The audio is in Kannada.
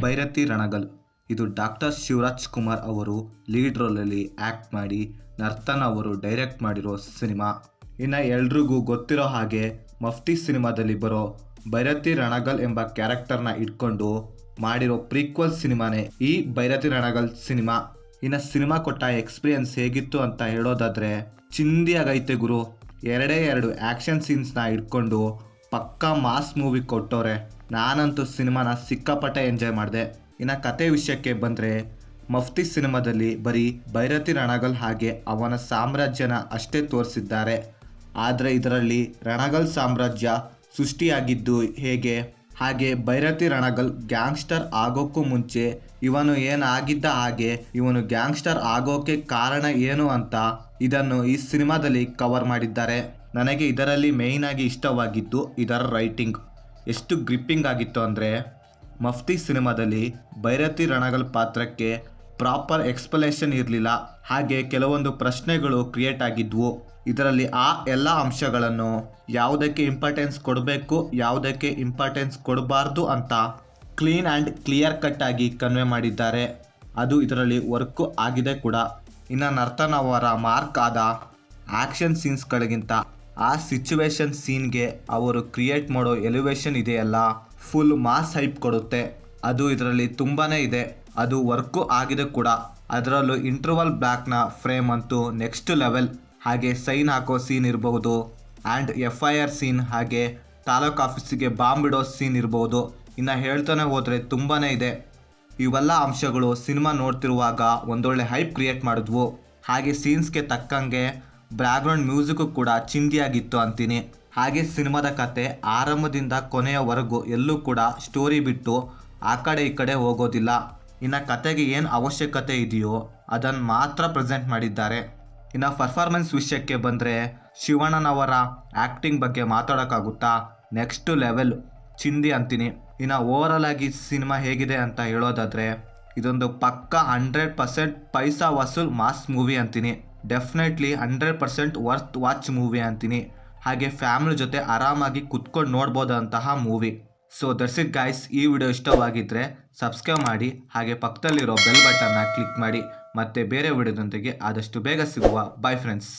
ಭೈರತಿ ರಣಗಲ್. ಇದು ಡಾಕ್ಟರ್ ಶಿವರಾಜ್ ಕುಮಾರ್ ಅವರು ಲೀಡ್ ರೋಲಲ್ಲಿ ಆ್ಯಕ್ಟ್ ಮಾಡಿ ನರ್ತನ್ ಅವರು ಡೈರೆಕ್ಟ್ ಮಾಡಿರೋ ಸಿನಿಮಾ. ಇನ್ನು ಎಲ್ರಿಗೂ ಗೊತ್ತಿರೋ ಹಾಗೆ ಮಫ್ತಿ ಸಿನಿಮಾದಲ್ಲಿ ಬರೋ ಭೈರತಿ ರಣಗಲ್ ಎಂಬ ಕ್ಯಾರೆಕ್ಟರ್ನ ಇಟ್ಕೊಂಡು ಮಾಡಿರೋ ಪ್ರೀಕ್ವಲ್ ಸಿನಿಮಾನೇ ಈ ಭೈರತಿ ರಣಗಲ್ ಸಿನಿಮಾ. ಇನ್ನು ಸಿನಿಮಾ ಕೊಟ್ಟ ಎಕ್ಸ್ಪೀರಿಯನ್ಸ್ ಹೇಗಿತ್ತು ಅಂತ ಹೇಳೋದಾದರೆ ಚಿಂದಿಯಾಗೈತೆ ಗುರು. ಎರಡೇ ಎರಡು ಆ್ಯಕ್ಷನ್ ಸೀನ್ಸ್ನ ಇಟ್ಕೊಂಡು ಪಕ್ಕಾ ಮಾಸ್ ಮೂವಿ ಕೊಟ್ಟವ್ರೆ. ನಾನಂತೂ ಸಿನಿಮಾನ ಸಿಕ್ಕಾಪಟ್ಟೆ ಎಂಜಾಯ್ ಮಾಡಿದೆ. ಇನ್ನು ಕತೆ ವಿಷಯಕ್ಕೆ ಬಂದರೆ ಮಫ್ತಿ ಸಿನಿಮಾದಲ್ಲಿ ಬರೀ ಭೈರತಿ ರಣಗಲ್ ಹಾಗೆ ಅವನ ಸಾಮ್ರಾಜ್ಯನ ಅಷ್ಟೇ ತೋರಿಸಿದ್ದಾರೆ. ಆದರೆ ಇದರಲ್ಲಿ ರಣಗಲ್ ಸಾಮ್ರಾಜ್ಯ ಸೃಷ್ಟಿಯಾಗಿದ್ದು ಹೇಗೆ, ಹಾಗೆ ಭೈರತಿ ರಣಗಲ್ ಗ್ಯಾಂಗ್ಸ್ಟರ್ ಆಗೋಕ್ಕೂ ಮುಂಚೆ ಇವನು ಏನಾಗಿದ್ದ, ಹಾಗೆ ಇವನು ಗ್ಯಾಂಗ್ಸ್ಟರ್ ಆಗೋಕ್ಕೆ ಕಾರಣ ಏನು ಅಂತ ಇದನ್ನು ಈ ಸಿನಿಮಾದಲ್ಲಿ ಕವರ್ ಮಾಡಿದ್ದಾರೆ. ನನಗೆ ಇದರಲ್ಲಿ ಮೇಯ್ನಾಗಿ ಇಷ್ಟವಾಗಿದ್ದು ಇದರ ರೈಟಿಂಗ್. ಎಷ್ಟು ಗ್ರಿಪ್ಪಿಂಗ್ ಆಗಿತ್ತು ಅಂದರೆ ಮಫ್ತಿ ಸಿನಿಮಾದಲ್ಲಿ ಭೈರತಿ ರಣಗಲ್ ಪಾತ್ರಕ್ಕೆ ಪ್ರಾಪರ್ ಎಕ್ಸ್ಪ್ಲನೇಷನ್ ಇರಲಿಲ್ಲ, ಹಾಗೆ ಕೆಲವೊಂದು ಪ್ರಶ್ನೆಗಳು ಕ್ರಿಯೇಟ್ ಆಗಿದ್ವು. ಇದರಲ್ಲಿ ಆ ಎಲ್ಲ ಅಂಶಗಳನ್ನು ಯಾವುದಕ್ಕೆ ಇಂಪಾರ್ಟೆನ್ಸ್ ಕೊಡಬೇಕು, ಯಾವುದಕ್ಕೆ ಇಂಪಾರ್ಟೆನ್ಸ್ ಕೊಡಬಾರ್ದು ಅಂತ ಕ್ಲೀನ್ ಆ್ಯಂಡ್ ಕ್ಲಿಯರ್ ಕಟ್ ಆಗಿ ಕನ್ವೆ ಮಾಡಿದ್ದಾರೆ. ಅದು ಇದರಲ್ಲಿ ವರ್ಕು ಆಗಿದೆ ಕೂಡ. ಇನ್ನು ನರ್ತನ್ ಅವರ ಮಾರ್ಕ್ ಆದ ಆ್ಯಕ್ಷನ್ ಸೀನ್ಸ್ಗಳಿಗಿಂತ ಆ ಸಿಚುವೇಶನ್ ಸೀನ್ಗೆ ಅವರು ಕ್ರಿಯೇಟ್ ಮಾಡೋ ಎಲಿವೇಶನ್ ಇದೆಯಲ್ಲ, ಫುಲ್ ಮಾಸ್ ಹೈಪ್ ಕೊಡುತ್ತೆ. ಅದು ಇದರಲ್ಲಿ ತುಂಬಾ ಇದೆ. ಅದು ವರ್ಕು ಆಗಿದೆ ಕೂಡ. ಅದರಲ್ಲೂ ಇಂಟರ್ವಲ್ ಬ್ಲಾಕ್ನ ಫ್ರೇಮ್ ಅಂತೂ ನೆಕ್ಸ್ಟ್ ಲೆವೆಲ್. ಹಾಗೆ ಸೈನ್ ಹಾಕೋ ಸೀನ್ ಇರಬಹುದು, ಆ್ಯಂಡ್ FIR ಸೀನ್, ಹಾಗೆ ತಾಲೂಕು ಆಫೀಸಿಗೆ ಬಾಂಬ್ ಇಡೋ ಸೀನ್ ಇರಬಹುದು. ಇನ್ನು ಹೇಳ್ತಾನೆ ಹೋದರೆ ತುಂಬಾ ಇದೆ. ಇವೆಲ್ಲ ಅಂಶಗಳು ಸಿನಿಮಾ ನೋಡ್ತಿರುವಾಗ ಒಂದೊಳ್ಳೆ ಹೈಪ್ ಕ್ರಿಯೇಟ್ ಮಾಡಿದ್ವು. ಹಾಗೆ ಸೀನ್ಸ್ಗೆ ತಕ್ಕಂಗೆ ಬ್ಯಾಕ್ಗ್ರೌಂಡ್ ಮ್ಯೂಸಿಕ್ಕು ಕೂಡ ಚಿಂದಿಯಾಗಿತ್ತು ಅಂತೀನಿ. ಹಾಗೆ ಸಿನಿಮಾದ ಕತೆ ಆರಂಭದಿಂದ ಕೊನೆಯವರೆಗೂ ಎಲ್ಲೂ ಕೂಡ ಸ್ಟೋರಿ ಬಿಟ್ಟು ಆ ಕಡೆ ಈ ಕಡೆ ಹೋಗೋದಿಲ್ಲ. ಇನ್ನು ಕತೆಗೆ ಏನು ಅವಶ್ಯಕತೆ ಇದೆಯೋ ಅದನ್ನು ಮಾತ್ರ ಪ್ರೆಸೆಂಟ್ ಮಾಡಿದ್ದಾರೆ. ಇನ್ನು ಪರ್ಫಾರ್ಮೆನ್ಸ್ ವಿಷಯಕ್ಕೆ ಬಂದರೆ ಶಿವಣ್ಣನವರ ಆ್ಯಕ್ಟಿಂಗ್ ಬಗ್ಗೆ ಮಾತಾಡೋಕ್ಕಾಗುತ್ತಾ, ನೆಕ್ಸ್ಟ್ ಲೆವೆಲ್ ಚಿಂದಿ ಅಂತೀನಿ. ಇನ್ನು ಓವರಾಲ್ ಆಗಿ ಸಿನಿಮಾ ಹೇಗಿದೆ ಅಂತ ಹೇಳೋದಾದರೆ ಇದೊಂದು ಪಕ್ಕ 100% ಪೈಸಾ ವಸೂಲ್ ಮಾಸ್ ಮೂವಿ ಅಂತೀನಿ. ಡೆಫಿನೆಟ್ಲಿ 100% ವರ್ತ್ ವಾಚ್ ಮೂವಿ ಅಂತೀನಿ. ಹಾಗೆ ಫ್ಯಾಮಿಲಿ ಜೊತೆ ಆರಾಮಾಗಿ ಕುತ್ಕೊಂಡು ನೋಡ್ಬೋದಂತಹ movie. So that's it guys. ಈ ವಿಡಿಯೋ ಇಷ್ಟವಾಗಿದ್ದರೆ ಸಬ್ಸ್ಕ್ರೈಬ್ ಮಾಡಿ, ಹಾಗೆ ಪಕ್ಕದಲ್ಲಿರೋ ಬೆಲ್ ಬಟನ್ನ ಕ್ಲಿಕ್ ಮಾಡಿ. ಮತ್ತೆ ಬೇರೆ ವಿಡಿಯೋದೊಂದಿಗೆ ಆದಷ್ಟು ಬೇಗ ಸಿಗುವ. By friends.